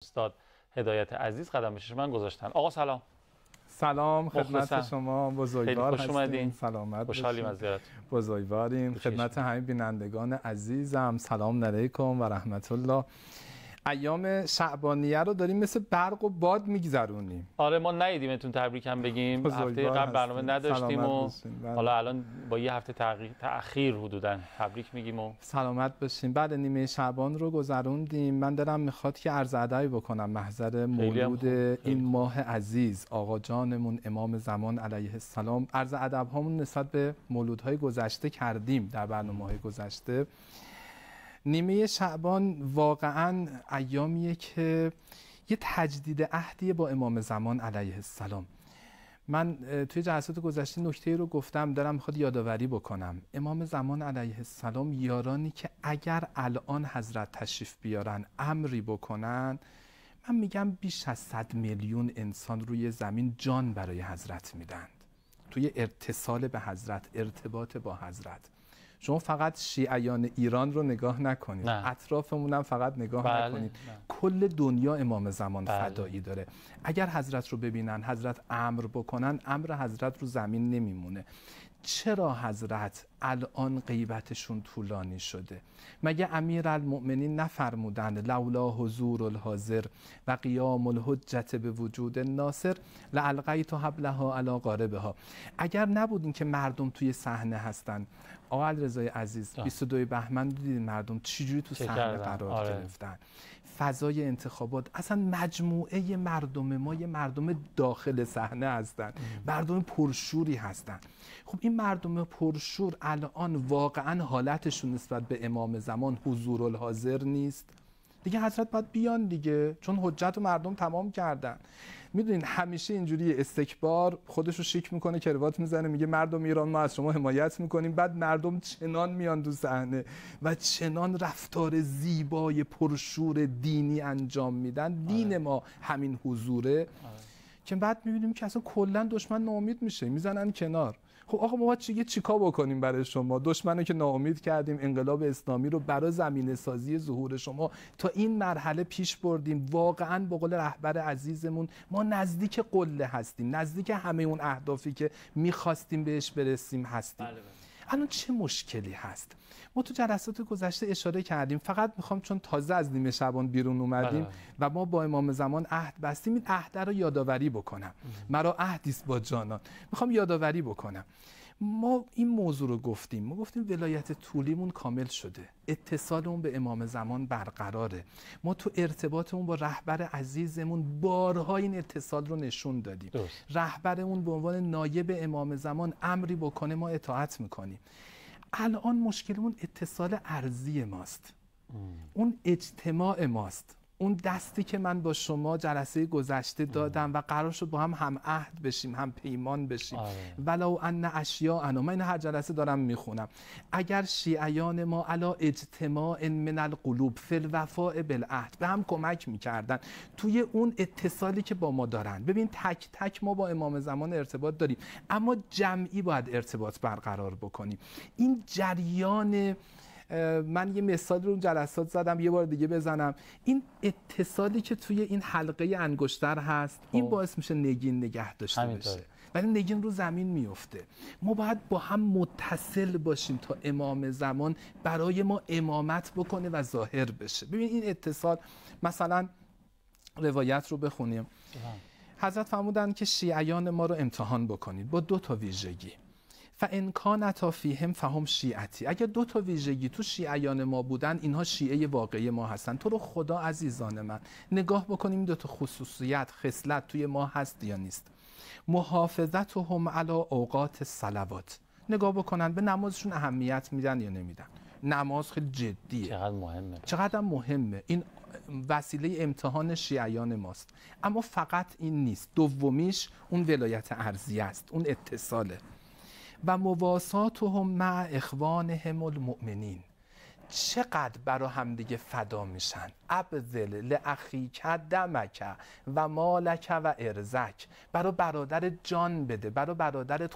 استاد هدایت عزیز قدم به چشم من گذاشتن. آقا سلام. سلام خدمت شما، بزرگوار هستیم. سلامت خوشحالیم از زیارت. بزرگواریم. خدمت همه بینندگان عزیزم سلام علیکم و رحمت الله. ایام شعبانیه رو داریم مثل برق و باد میگذرونیم. آره ما ندیدیمتون تبریک هم بگیم. هفته قبل برنامه نداشتیم و حالا الان با یه هفته تأخیر حدوداً تبریک میگیم و سلامت باشیم. بعد نیمه شعبان رو گذروندیم. من دلم میخواد که عرض ادبی بکنم محضر مولود این ماه عزیز آقا جانمون امام زمان علیه السلام. عرض ادب هامون نسبت به مولودهای گذشته کردیم در برنامه‌های گذشته. نیمه شعبان واقعا ایامیه که یه تجدید عهدیه با امام زمان علیه السلام. من توی جلسات گذشته نکته رو گفتم، دارم میخواد یادآوری بکنم. امام زمان علیه السلام یارانی که اگر الان حضرت تشریف بیارن امری بکنن، من میگم بیش از 100 میلیون انسان روی زمین جان برای حضرت میدند توی اتصال به حضرت، ارتباط با حضرت. شما فقط شیعیان ایران رو نگاه نکنید، اطرافمون هم فقط نگاه نکنید. کل دنیا امام زمان فدایی داره. اگر حضرت رو ببینن، حضرت امر بکنن، امر حضرت رو زمین نمیمونه. چرا حضرت الان غیبتشون طولانی شده؟ مگه امیرالمؤمنین نفرمودند لولا حضور الحاضر و قیام الحجت به وجود الناصر لالقیت حبلها علی قاربها؟ اگر نبودین که مردم توی صحنه هستن، آقا علیرضا عزیز 22 بهمن دیدین مردم چجوری تو صحنه قرار گرفتن؟ فضای انتخابات، اصلا مجموعه مردم ما یه مردم داخل صحنه هستن، مردم پرشوری هستن. خب این مردم پرشور الان واقعا حالتشون نسبت به امام زمان حضور الحاضر نیست دیگه. حضرت باید بیان دیگه، چون حجت و مردم تمام کردن. میدونین همیشه اینجوری استکبار خودش رو شیک میکنه، کروات میزنه، میگه مردم ایران ما از شما حمایت میکنیم، بعد مردم چنان میان تو صحنه و چنان رفتار زیبای پرشور دینی انجام میدن. دین ما همین حضوره که بعد میبینیم که اصلا کلا دشمن ناامید میشه، میزنن کنار. خب آقا ما باید چیکار بکنیم برای شما؟ دشمنو که ناامید کردیم، انقلاب اسلامی رو برای زمینه سازی ظهور شما تا این مرحله پیش بردیم. واقعا به قول رهبر عزیزمون ما نزدیک قله هستیم، نزدیک همه اون اهدافی که میخواستیم بهش برسیم هستیم. الان چه مشکلی هست؟ ما تو جلسات گذشته اشاره کردیم، فقط میخوام چون تازه از نیمه شعبان بیرون اومدیم و ما با امام زمان عهد بستیم، این عهد رو یادآوری بکنم. مرا عهدی است با جانان، میخوام یادآوری بکنم. ما این موضوع رو گفتیم، ما گفتیم ولایت طولیمون کامل شده، اتصالمون به امام زمان برقراره. ما تو ارتباطمون با رهبر عزیزمون بارها این اتصال رو نشون دادیم. رهبرمون به عنوان نایب امام زمان امری بکنه ما اطاعت میکنیم. الان مشکلمون اتصال ارضی ماست، اون اجتماع ماست، اون دستی که من با شما جلسه گذشته دادم و قرار شد با هم عهد بشیم، هم پیمان بشیم. ولو ان اشیاء، من این هر جلسه دارم میخونم، اگر شیعیان ما علی اجتماع من القلوب فی الوفاء بالعهد به هم کمک میکردن توی اون اتصالی که با ما دارن. ببین تک تک ما با امام زمان ارتباط داریم، اما جمعی باید ارتباط برقرار بکنیم. این جریان، من یه مثال رو جلسات زدم، یه بار دیگه بزنم، این اتصالی که توی این حلقه انگشتر هست این باعث میشه نگین نگه داشته بشه، ولی نگین رو زمین میفته. ما باید با هم متصل باشیم تا امام زمان برای ما امامت بکنه و ظاهر بشه. ببین این اتصال، مثلا روایت رو بخونیم. حضرت فرمودن که شیعیان ما رو امتحان بکنید با 2 ویژگی. فان کانتا فیهم فهم شیعتی. اگر 2 ویژگی تو شیعیان ما بودن، اینها شیعه واقعی ما هستن. تو رو خدا عزیزان من نگاه بکنیم 2 خصوصیت، خصلت توی ما هست یا نیست. محافظتهم علی اوقات الصلوات. نگاه بکنن به نمازشون اهمیت میدن یا نمیدن. نماز خیلی جدیه، چقدر مهمه، چقدر مهمه. این وسیله امتحان شیعیان ماست. اما فقط این نیست. دومیش اون ولایت ارضی است، اون اتصاله. و مواساتهم مع اخوانهم المؤمنین. چقدر برا همدیگه فدا میشن. ابذل لاخیک دمک و مالک و ارزک. برا برادرت جان بده، برا برادرت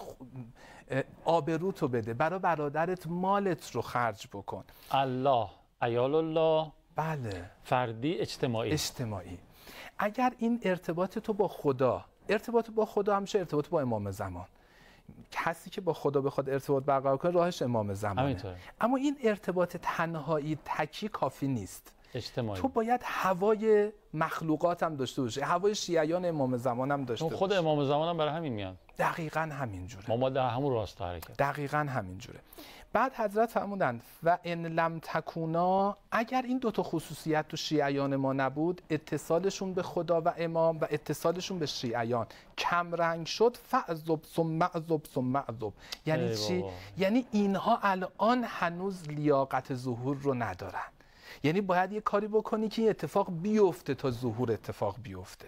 آبروتو بده، برا برادرت مالت رو خرج بکن. الله، عیال الله، بله، فردی، اجتماعی. اگر این ارتباط تو با خدا، ارتباط با خدا همیشه ارتباط با امام زمان، کسی که با خدا بخواد ارتباط برقرار کنه راهش امام زمانه. اما این ارتباط تنهایی تکی کافی نیست، اجتماعی. تو باید هوای مخلوقات هم داشته باشی، هوای شیعیان امام زمان هم داشته باشی. خود امام زمان هم برای همین میان. دقیقاً همینجوره. ما در همون راستا حرکت. دقیقاً همینجوره. بعد حضرت فرمودند و ان لم تکونا، اگر این دوتا خصوصیت تو شیعیان ما نبود، اتصالشون به خدا و امام و اتصالشون به شیعیان کم رنگ شد، فعذب ثم اعذب ثم اعذب. یعنی چی؟ یعنی اینها الان هنوز لیاقت ظهور رو ندارن. یعنی باید یه کاری بکنی که این اتفاق بیفته تا ظهور اتفاق بیفته.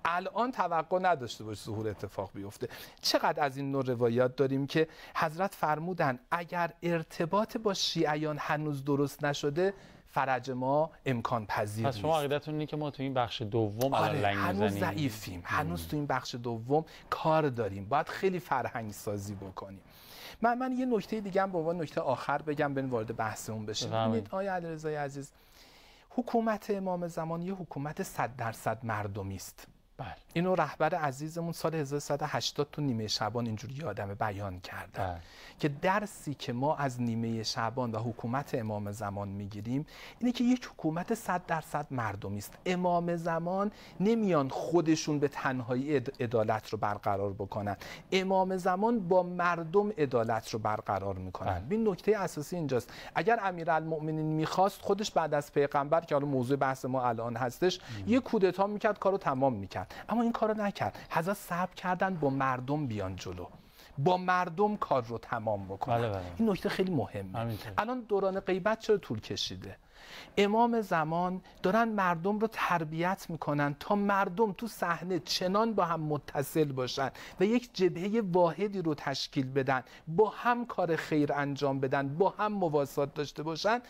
الان توقع نداشته باش ظهور اتفاق بیفته. چقدر از این نوع روایات داریم که حضرت فرمودن اگر ارتباط با شیعیان هنوز درست نشده، فرج ما امکان پذیر نیست. پس شما عقیدتون اینه که ما تو این بخش دوم الان لنگ میزنیم؟ هنوز ضعیفیم، هنوز تو این بخش دوم کار داریم، باید خیلی فرهنگ سازی بکنیم. من یه نکته دیگه هم به عنوان نکته آخر بگم، بریم وارد بحثمون بشیم. ببینید آقای علیرضا عزیز، حکومت امام زمان یه حکومت 100% مردمی است. بله. اینو رهبر عزیزمون سال 1180 تو نیمه شعبان اینجوری یادمه بیان کردن که درسی که ما از نیمه شعبان و حکومت امام زمان میگیریم اینه که یک حکومت 100% مردمی است. امام زمان نمیان خودشون به تنهایی عدالت رو برقرار بکنن، امام زمان با مردم عدالت رو برقرار میکنن. این نکته اساسی اینجاست. اگر امیرالمؤمنین میخواست خودش بعد از پیغمبر که حالا موضوع بحث ما الان هستش یه کودتا میکرد، کارو تمام میکرد، اما این کارو نکرد. حضرت صبر کردن با مردم بیان جلو، با مردم کار رو تمام بکنن. بله. این نکته خیلی مهمه. الان دوران غیبت چرا طول کشیده؟ امام زمان دارن مردم رو تربیت میکنن تا مردم تو صحنه چنان با هم متصل باشن و یک جبهه واحدی رو تشکیل بدن، با هم کار خیر انجام بدن، با هم مواسات داشته باشن،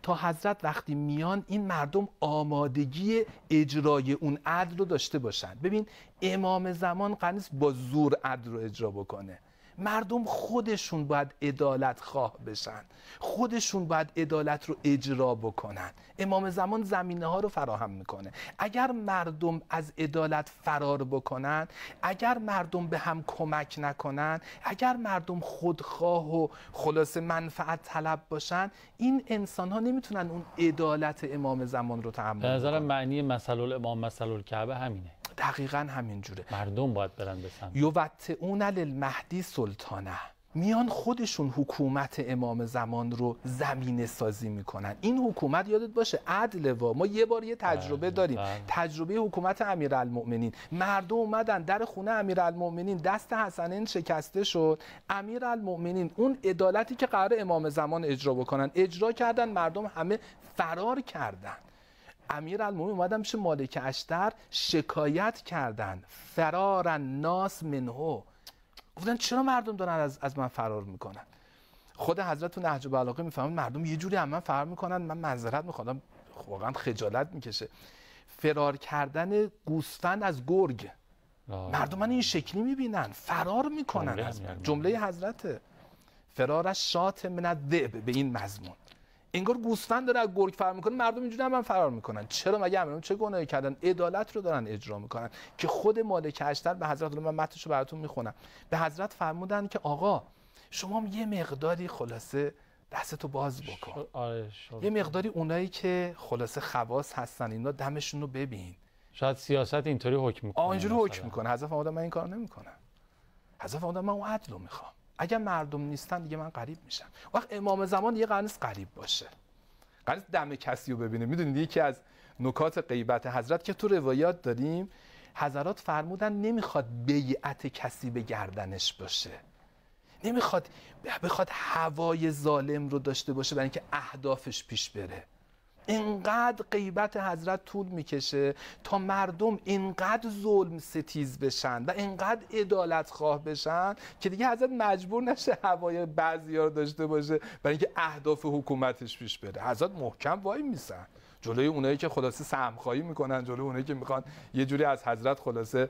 تا حضرت وقتی میان این مردم آمادگی اجرای اون عدل رو داشته باشن. ببین امام زمان قرار نیست با زور عدل رو اجرا بکنه، مردم خودشون باید عدالت خواه بشن، خودشون باید عدالت رو اجرا بکنن. امام زمان زمینه ها رو فراهم میکنه. اگر مردم از عدالت فرار بکنن، اگر مردم به هم کمک نکنن، اگر مردم خودخواه و خلاص منفعت طلب باشن، این انسان ها نمیتونن اون عدالت امام زمان رو تحمل کنن. به نظر معنی مثل الامام مثل الکعبه همینه. دقیقاً همینجوره. مردم باید برن به سمت یوطئون للمهدی سلطانه، میان خودشون حکومت امام زمان رو زمینه سازی میکنن. این حکومت یادت باشه عدل. ما یه بار یه تجربه داریم، تجربه حکومت امیرالمؤمنین. مردم اومدن در خونه امیرالمؤمنین، دست حسنین شکسته شد، امیرالمؤمنین اون عدالتی که قرار امام زمان اجرا بکنن اجرا کردن، مردم همه فرار کردن. امیرالمومنین اومدن میشه مالک اشتر شکایت کردن، فرار الناس منه، گفتن چرا مردم دارن از من فرار میکنن؟ خود حضرت تو نهج البلاغه میفهمن مردم یه جوری از من فرار میکنن، من معذرت میخوام، واقعا خجالت میکشه. فرار کردن گوسفند از گرگ، مردم من این شکلی میبینن، فرار میکنن از من. جمله حضرت فرارش شات من الذئب، به این مضمون انگار گوسفند داره از گرگ فرار میکنه، مردم اینجوری هم فرار میکنن. چرا؟ مگه امیرالمومنین چه گناهی کردن؟ عدالت رو دارن اجرا میکنن. که خود مالک اشتر به حضرت، من متنشو براتون میخونم، به حضرت فرمودن که آقا شما یه مقداری خلاصه دستتو باز بکن، یه مقداری اونایی که خلاصه خواص هستن اینا دمشون رو ببین. شاید سیاست اینطوری حکم میکنه. اینجوری حکم میکنه. حضرت فرمودن من این کارو نمیکنم. حضرت فرمودن من اون عدل رو میخوام. اگر مردم نیستن دیگه من غریب میشم. وقت امام زمان یه قرن غریب باشه، قرن دم کسی رو ببینه. میدونید یکی از نکات غیبت حضرت که تو روایات داریم، حضرات فرمودن نمیخواد بیعت کسی به گردنش باشه، نمیخواد بخواد هوای ظالم رو داشته باشه برای اینکه اهدافش پیش بره. اینقدر غیبت حضرت طول میکشه تا مردم اینقدر ظلم ستیز بشن و اینقدر عدالت خواه بشن که دیگه حضرت مجبور نشه هوای بعضیا رو داشته باشه برای اینکه اهداف حکومتش پیش بره. حضرت محکم وای میسن جلوی اونایی که خلاصه سهم خواهی میکنن، جلوی اونایی که میخوان یه جوری از حضرت خلاصه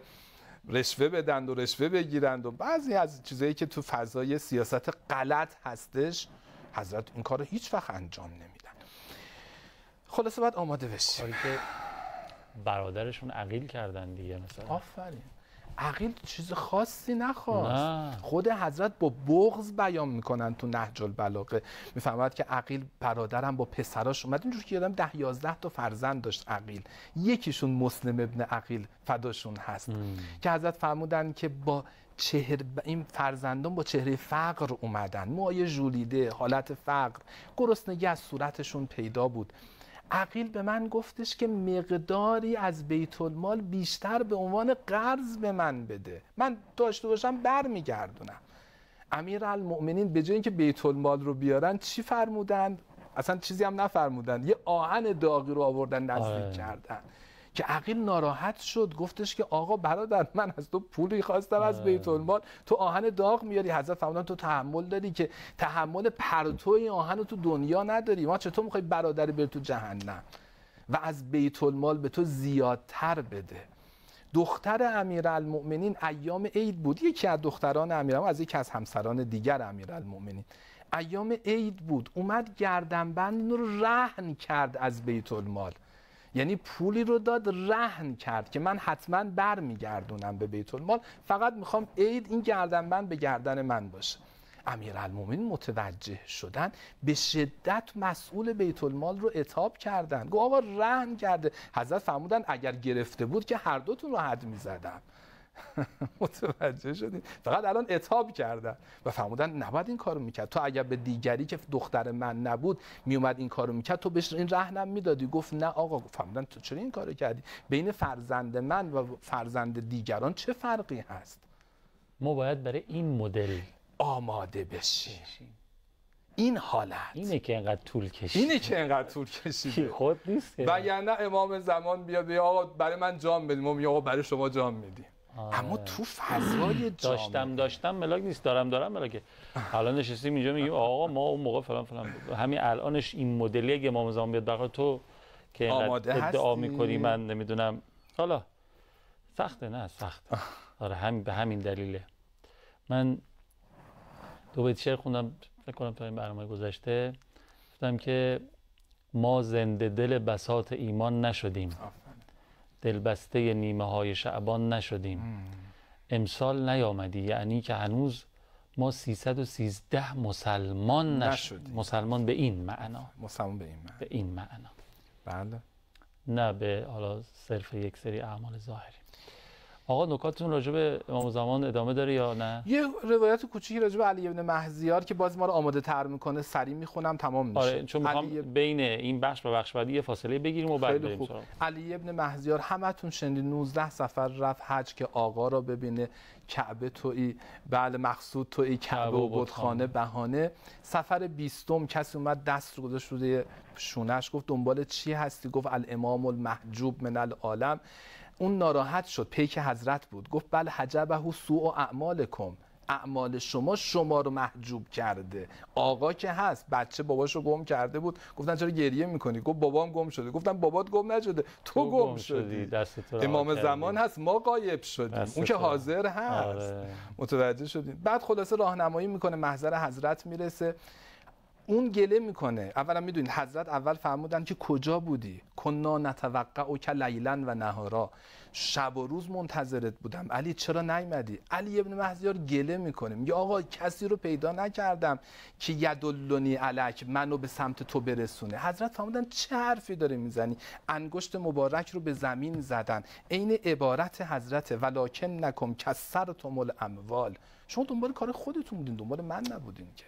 رشوه بدن و رشوه بگیرند و بعضی از چیزایی که تو فضای سیاست غلط هستش، حضرت این کارو هیچ وقت انجام نمیدن. خلاصه باید آماده بشیم. کاری که برادرشون عقیل کردن دیگه مثلا. آفرین. عقیل چیز خاصی نخواست. خود حضرت با بغض بیان میکنن تو نهج البلاغه، میفهمد که عقیل برادرم با پسراش اومد اینجور که یادم 10-11 تا فرزند داشت عقیل، یکیشون مسلم ابن عقیل فداشون هست که حضرت فرمودن که با این فرزندان با چهره فقر اومدن، موهای ژولیده، حالت فقر، گرسنگی از صورتشون پیدا بود. عقیل به من گفتش که مقداری از بیت المال بیشتر به عنوان قرض به من بده، من داشته باشم برمیگردونم. امیرالمؤمنین به جای اینکه بیت المال رو بیارن چی فرمودن؟ اصلا چیزی هم نفرمودن، یه آهن داغی رو آوردن نزدیک کردن که عقیل ناراحت شد، گفتش که آقا برادر من از تو پولی خواستم از بیت المال، تو آهن داغ میاری. حضرت فرمودن تو تحمل داری که تحمل پرتو این آهن رو تو دنیا نداری، ما چطور میخوای برادری بری تو جهنم و از بیت المال به تو زیادتر بده. دختر امیرالمؤمنین ایام عید بود، یکی از دختران امیرالمؤمنین از یکی از همسران دیگر امیرالمؤمنین، ایام عید بود، اومد گردنبند رو رهن کرد از بیت المال، یعنی پولی رو داد رهن کرد که من حتما برمیگردونم به بیت المال، فقط میخوام عید این گردنبند به گردن من باشه. امیرالمومنین متوجه شدن، به شدت مسئول بیت المال رو عتاب کردن، گفت آقا رهن کرده. حضرت فرمودن اگر گرفته بود که هر دوتون رو حد میزدم. متوجه شدین؟ فقط الان عتاب کردن و فرمودن نباید این کارو میکرد، تو اگر به دیگری که دختر من نبود میومد این کارو میکرد تو بهش این رهنم میدادی. گفت نه آقا. فرمودن تو چرا این کارو کردی؟ بین فرزند من و فرزند دیگران چه فرقی هست؟ ما باید برای این مدل آماده بشیم. این حالت اینه که اینقدر طول کشید. خود نیست وگرنه امام زمان بیاد بگه آقا برای من جام بدیم، ما میگیم آقا برای شما جام میدیم. اما تو فضای داشتم ملاک نیست، دارم ملاکه. حالا نشستیم اینجا میگیم آقا ما اون موقع فلان همین الانش این مدلی اگه امام زمان بیاد بقیه تو که اینقدر ادعا میکنی من نمیدونم، حالا سخته. آره به همین دلیله. من دو بیت شعر خوندم فکر کنم تو این برنامه گذشته، گفتم که ما زنده دل بساط ایمان نشدیم، دلبسته نیمه های شعبان نشدیم، امسال نیامدی یعنی که هنوز ما 313 مسلمان نشدیم. مسلمان به این معنا. به این معنا. بله. نه به حالا صرف یک سری اعمال ظاهری. آقا نکاتتون راجع به امام زمان ادامه داره یا نه؟ یه روایت کوچیکی راجع به علی ابن مهزیار که باز ما رو آماده تر میکنه، سریع میخونم تمام میشه. آره چون میخوام بین این بخش و بخش بعدی یه فاصله بگیریم و بعد بریم سراغ. علی ابن مهزیار همتون شنیدین 19 سفر رفت حج که آقا را ببینه، کعبه تویی، بله مقصود تویی، کعبه و بتخانه بهانه. سفر 20م کسی اومد دست رو گذاشت روی شونش، گفت دنبال چی هستی؟ گفت الامام المحجوب من العالم. اون ناراحت شد، پیک حضرت بود، گفت بله حجبه سوء اعمالکم، اعمال شما رو محجوب کرده. آقا که هست، بچه باباشو گم کرده بود، گفتن چرا گریه میکنی؟ گفت بابام گم شده. گفتن بابات گم نشده، تو گم شدی. امام زمان هست، ما غایب شدیم، اون که حاضر هست. متوجه شدیم؟ بعد خلاصه راهنمایی میکنه، محضر حضرت میرسه، اون گله میکنه. اولا میدونید حضرت اول فرمودن که کجا بودی؟ کنا نتوقع که لیلا و نهارا، شب و روز منتظرت بودم، علی چرا نیومدی؟ علی ابن مهزیار گله میکنه، میگه آقا کسی رو پیدا نکردم که یدلنی علیک، منو به سمت تو برسونه. حضرت فرمودن چه حرفی داره میزنی؟ انگشت مبارک رو به زمین زدن، عین عبارت حضرت ولکن نکم کسرتم الاموال، شما دنبال کار خودتون بودین، دنبال من نبودین که.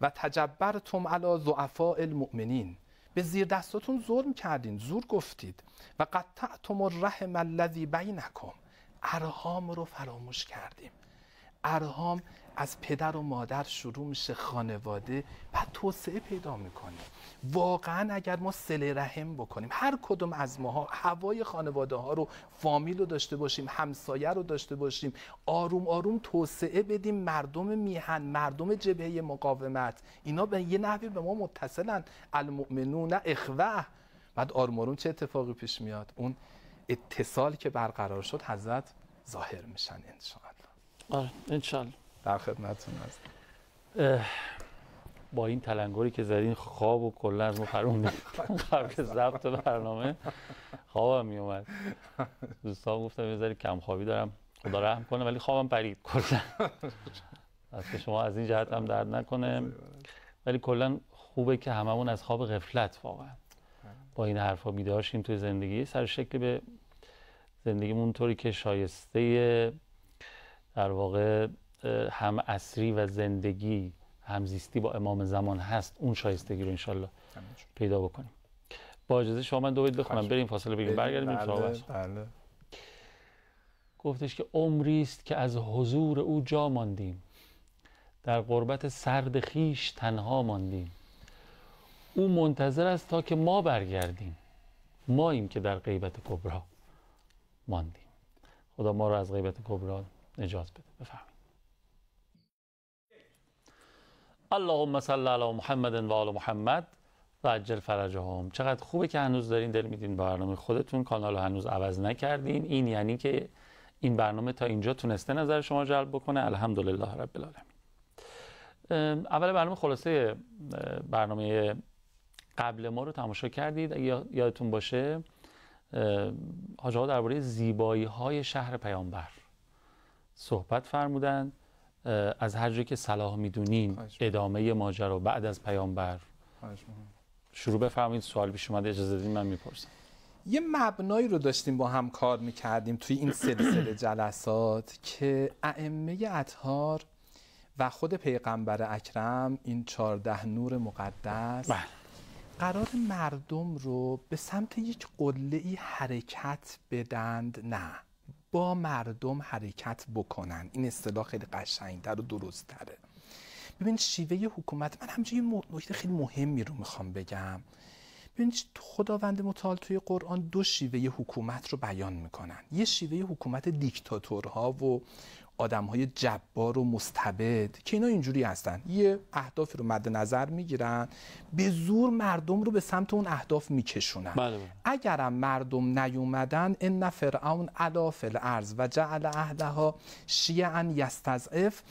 و تجبرتم علی ضعفاء المؤمنین، به زیر دستاتون ظلم کردین، زور گفتید. و قطعتم الرحم الذی بینکم، ارحام رو فراموش کردیم. ارحام از پدر و مادر شروع میشه، خانواده، بعد توسعه پیدا میکنه. واقعا اگر ما صله رحم بکنیم، هر کدوم از ماها هوای خانواده ها رو، فامیل رو داشته باشیم، همسایه رو داشته باشیم، آروم آروم توسعه بدیم، مردم میهن، مردم جبهه مقاومت، اینا به یه نحوی به ما متصلن، المؤمنون اخوه. بعد آروم آروم چه اتفاقی پیش میاد؟ اون اتصال که برقرار شد حضرت ظاهر میشن انشاءالله. آره انشاءالله. در خدمتتون هستم. با این تلنگری که زدین خواب و کلا از ما پروندین قبل ضبط برنامه خوابم میومد. دوستان گفتم یه ذره کم خوابی دارم خدا رحم کنه، ولی خوابم پرید کلا. دست شما از این جهت هم درد نکنه، ولی کلا خوبه که هممون از خواب غفلت واقعا با این حرفا بیدار شیم توی زندگی، سر شکل به زندگیمون طوری که شایسته در واقع هم عصری و زندگی همزیستی با امام زمان هست، اون شایستگی رو انشالله پیدا بکنیم. با اجازه شما من دو بیت بخونم بریم فاصله بگیریم برگردیم سراغ بله. گفتش که عمری است که از حضور او جا ماندیم، در غربت سرد خویش تنها ماندیم. او منتظر است تا که ما برگردیم، ماییم که در غیبت کبری ماندیم. خدا ما رو از غیبت کبری نجات بده. بفرمایید. اللهم صل علی محمد و آل محمد و عجل فرجهم. چقدر خوبه که هنوز دارین دل میدین به برنامه خودتون، کانال رو هنوز عوض نکردین. این یعنی که این برنامه تا اینجا تونسته نظر شما جلب بکنه. الحمدلله رب العالمین. اول برنامه خلاصه برنامه قبل ما رو تماشا کردید. اگه یادتون باشه حاج آقا درباره زیبایی‌های شهر پیامبر صحبت فرمودن. از هر جایی که صلاح میدونین ادامه ماجرا بعد از پیامبر شروع بفرمایید. سوال پیش اومده اجازه بدین من میپرسم. یه مبنایی رو داشتیم با هم کار میکردیم توی این سلسله جلسات که ائمه اطهار و خود پیغمبر اکرم، این 14 نور مقدس، قرار مردم رو به سمت یک قله‌ای حرکت بدند، نه با مردم حرکت بکنن. این اصطلاح خیلی قشنگ‌تر و درست‌تره. ببین شیوه حکومت، من همینجوری یه نکته خیلی مهمی رو میخوام بگم. ببین خداوند متعال توی قرآن دو شیوه حکومت رو بیان میکنن. یه شیوه حکومت دیکتاتورها و آدم‌های جبار و مستبد که اینا اینجوری هستن، یه اهدافی رو مد نظر میگیرن، به زور مردم رو به سمت اون اهداف میکشونن. بله. اگرم مردم نیومدن، ان فرعون علا فی الارض و جعل اهلها شیعا یستضعف.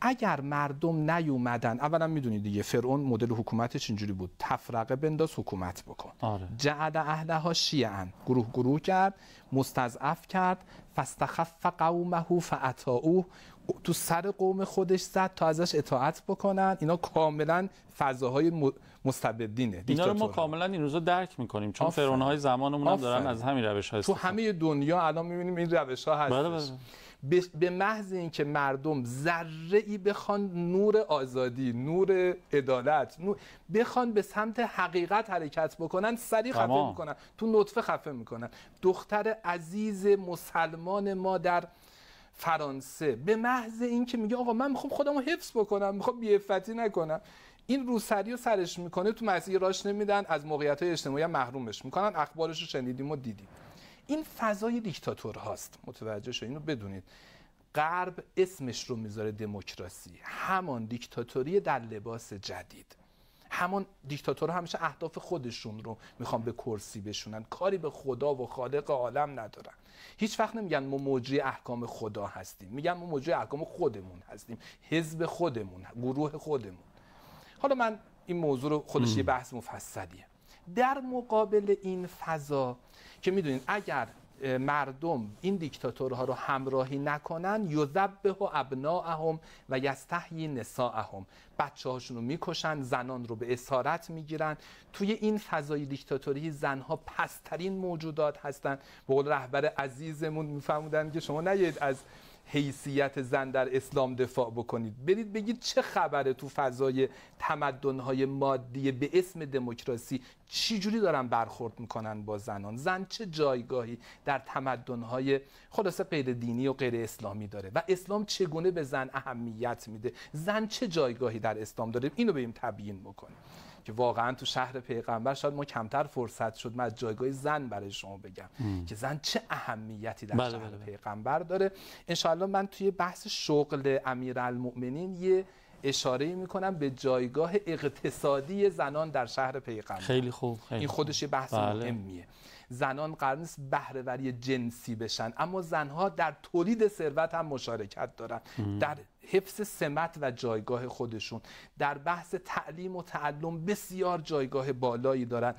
اگر مردم نیومدن، اولا میدونید دیگه فرعون مدل حکومتش اینجوری بود، تفرقه بنداز حکومت بکن. جعل اهلها شیعا، گروه گروه کرد، مستضعف کرد، فاستخف قومه فاطاعوه، تو سر قوم خودش زد تا ازش اطاعت بکنن. اینا کاملا فضاهای مستبدینه. اینا رو ما کاملا این روزا درک میکنیم چون فرعون‌های زمانمون هم دارن از همین روش‌ها تو همه دنیا الان میبینیم این روش‌ها هستش. به محض اینکه مردم ذره‌ای بخوان نور آزادی، نور عدالت، بخوان به سمت حقیقت حرکت بکنن، سریع خفه میکنن، تو نطفه خفه میکنن. دختر عزیز مسلمان ما در فرانسه به محض اینکه میگه آقا من میخوام خودمو حفظ بکنم، میخوام بی‌عفتی نکنم، این روسری رو سرش میکنه، تو مسیر راش نمیدن، از موقعیت‌های اجتماعی محرومش میکنن. اخبارش رو شنیدیم و دیدیم. این فضای دیکتاتور هاست. متوجه شو، اینو بدونید. غرب اسمش رو میذاره دموکراسی، همان دیکتاتوری در لباس جدید. همان دیکتاتورها همیشه اهداف خودشون رو میخوان به کرسی بشونن، کاری به خدا و خالق عالم ندارن. هیچ وقت نمیگن ما مجری احکام خدا هستیم، میگن ما مجری احکام خودمون هستیم، حزب خودمون، گروه خودمون. حالا من این موضوع رو خودش یه بحث مفصلیه. در مقابل این فضا که میدونید اگر مردم این دیکتاتورها رو همراهی نکنن، یذبح ابناءهم و یستحیی نساءهم، بچه‌هاشون رو میکشن، زنان رو به اسارت میگیرن. توی این فضای دیکتاتوری زنها پسترین موجودات هستن. به قول رهبر عزیزمون میفهمودن که شما نیاید از حیثیت زن در اسلام دفاع بکنید، برید بگید چه خبره تو فضای تمدن‌های مادی به اسم دموکراسی چی جوری دارن برخورد میکنن با زنان. زن چه جایگاهی در تمدن‌های خلاصه غیر دینی و غیر اسلامی داره و اسلام چگونه به زن اهمیت میده، زن چه جایگاهی در اسلام داره. اینو بریم تبیین بکنیم که واقعا تو شهر پیغمبر شاید ما کمتر فرصت شد من از جایگاه زن برای شما بگم که زن چه اهمیتی در شهر پیغمبر داره. انشاءالله من توی بحث شغل امیرالمؤمنین یه اشاره میکنم به جایگاه اقتصادی زنان در شهر پیغمبر. خیلی خوب. این خودش یه بحث مهمیه. زنان قرار نیست بهره‌وری جنسی بشن، اما زنها در تولید ثروت هم مشارکت دارن، در حفظ سمت و جایگاه خودشون، در بحث تعلیم و تعلم بسیار جایگاه بالایی دارن.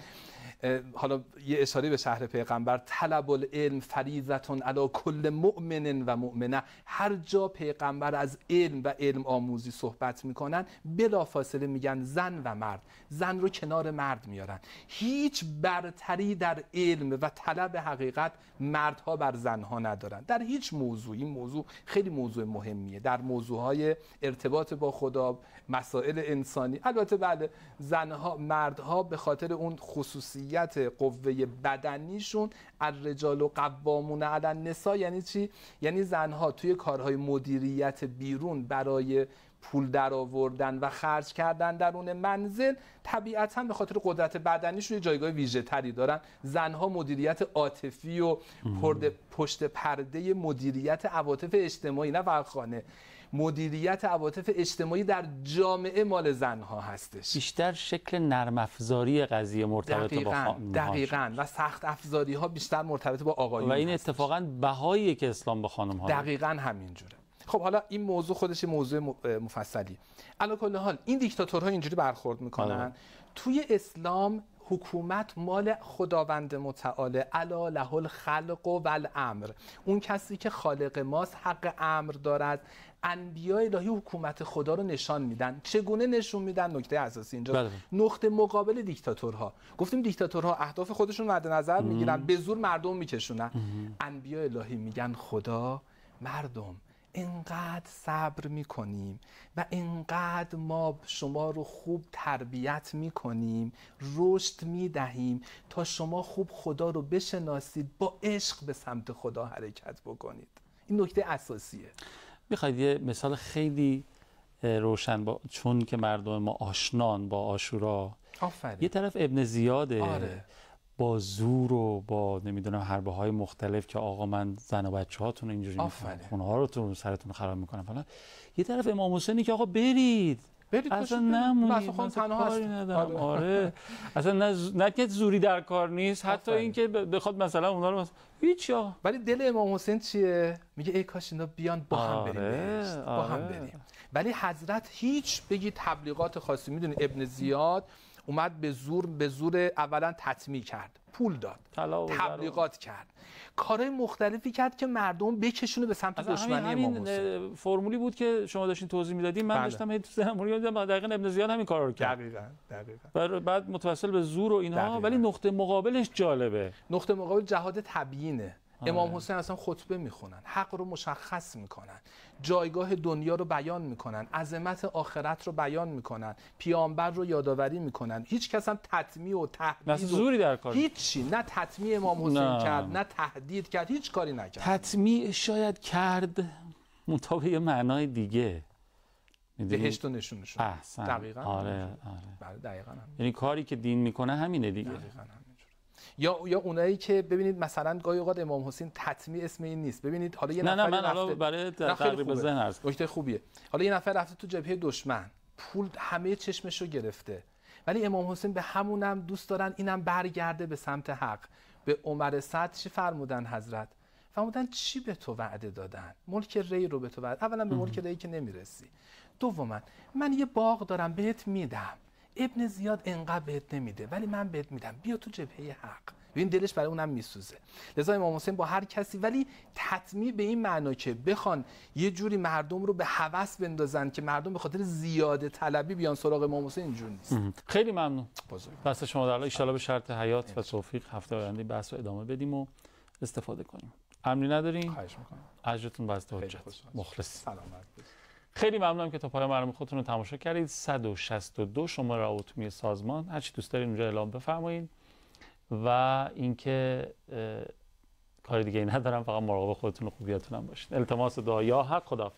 حالا یه اشاره به شهر پیغمبر، طلب العلم فریضة علی کل مؤمن و مؤمنه. هر جا پیغمبر از علم و علم آموزی صحبت میکنن بلافاصله میگن زن و مرد، زن رو کنار مرد میارن. هیچ برتری در علم و طلب حقیقت مردها بر زنها ندارن در هیچ موضوع. این موضوع خیلی موضوع مهمیه در موضوعهای ارتباط با خدا، مسائل انسانی. البته بله، زنها، مردها به خاطر اون خصوصیت قوه بدنیشون الرجال و قوامون علی النساء. یعنی چی؟ یعنی زنها توی کارهای مدیریت بیرون برای پول در آوردن و خرج کردن درون منزل طبیعتاً به خاطر قدرت بدنیشون جایگاه ویژه تری دارن. زنها مدیریت عاطفی و پشت پرده مدیریت عواطف اجتماعی، نه فقط خانه، مدیریت عواطف اجتماعی در جامعه مال زنها هستش. بیشتر شکل نرم افزاری قضیه مرتبط با خانم. دقیقاً. و سخت افزاری ها بیشتر مرتبط با آقایون و این هستش. اتفاقاً بهاییه که اسلام به خانم ها دقیقاً همینجوره. خب حالا این موضوع خودش موضوع مفصلی. علی کل حال این دیکتاتورها اینجوری برخورد میکنن. توی اسلام حکومت مال خداوند متعال، الا له الخلق و الامر. اون کسی که خالق ماست حق امر دارد. انبیاء الهی حکومت خدا رو نشان میدن. چگونه نشون میدن؟ نکته اساسی اینجا. نقطه مقابل دیکتاتورها. گفتیم دیکتاتورها اهداف خودشون مد نظر میگیرن، به زور مردم میکشونن. انبیاء الهی میگن خدا، مردم اینقدر صبر میکنیم و اینقدر ما شما رو خوب تربیت میکنیم، رشد میدهیم تا شما خوب خدا رو بشناسید، با عشق به سمت خدا حرکت بکنید. این نکته اساسیه. میخواید یه مثال خیلی روشن چون که مردم ما آشنان با عاشورا. آفرین. یه طرف ابن زیاده. آره. با زور و با نمیدونم حربه های مختلف که آقا من زن و بچه هاتون اینجوری میکنم، خونه ها رو تو سرتون خراب میکنم فلان. یه طرف امام حسینی که آقا برید اصلا نمونید، من تنها کاری ندارم. آره اصلا نه که زوری در کار نیست، حتی اینکه بخواد مثلا اونا رو هیچ. ولی دل امام حسین چیه؟ میگه ای کاش اینا بیان با هم بریم بهشت، با هم بریم. ولی حضرت هیچ بگی تبلیغات خاصی. میدونی ابن زیاد اومد به زور اولا تطمیع کرد، پول داد، تبلیغات کرد، کارهای مختلفی کرد که مردم بکشونه به سمت دشمنی امام حسین. فرمولی بود که شما داشتین توضیح میدادین، من داشتم تو ذهنم می‌گفتم دقیقاً ابن زیاد همین کارا رو کرد. دقیقاً. بعد متوسل به زور و اینها. ولی نقطه مقابلش جالبه. نقطه مقابل جهاد تبیینه. امام حسین اصلا خطبه میخونن، حق رو مشخص میکنن، جایگاه دنیا رو بیان میکنن، عظمت آخرت رو بیان میکنن، پیامبر رو یادآوری میکنن. هیچ کس هم تطمیع و تهدید زوری در کار هیچی، نه تطمیع امام حسین کرد، نه تهدید کرد، هیچ کاری نکرد. تطمیع شاید کرد مطابق یه معنای دیگه، بهشت و نشونشون. دقیقاً. آره. بله دقیقاً هم. یعنی کاری که دین میکنه همینه دیگه. دقیقاً هم. یا اونایی که ببینید مثلا گاهی اوقات امام حسین تطمیع اسم این نیست. ببینید حالا یه نفر من حالا برای تقریب ذهن عرض نکته خوبیه. حالا یه نفر رفته تو جبهه دشمن، پول همه چشمشو گرفته، ولی امام حسین به همونم دوست دارن اینم برگرده به سمت حق. به عمر سعد چی فرمودن حضرت؟ فرمودن چی به تو وعده دادن؟ ملک ری رو به تو وعده. اولا به ملک ری که نمیرسی. دوما من یه باغ دارم بهت میدم. ابن زیاد انقدر بهت نمیده ولی من بهت میدم، بیا تو جبهه حق. ببین دلش برای اونم میسوزه. لذا امام حسین با هر کسی، ولی تطمیع به این معنا که بخوان یه جوری مردم رو به هوس بندازن که مردم به خاطر زیاده طلبی بیان سراغ امام حسین، اینجور نیست. خیلی ممنون. بس شما در ان شاءالله به شرط حیات و توفیق هفته آینده بحث رو ادامه بدیم و استفاده کنیم. امری ندارین؟ خواهش می‌کنم. اجرتون بسته حجت. مخلص. سلامت. خیلی ممنونم که تا پایان برنامه خودتون رو تماشا کردید. 162 شماره اتومی سازمان، هر چی دوست دارین اونجا اعلام بفرمایید. و اینکه کار دیگه ای ندارم، فقط مراقب خودتون و خوبیاتون هم باشید. التماس دعا یا حق. خداحافظ.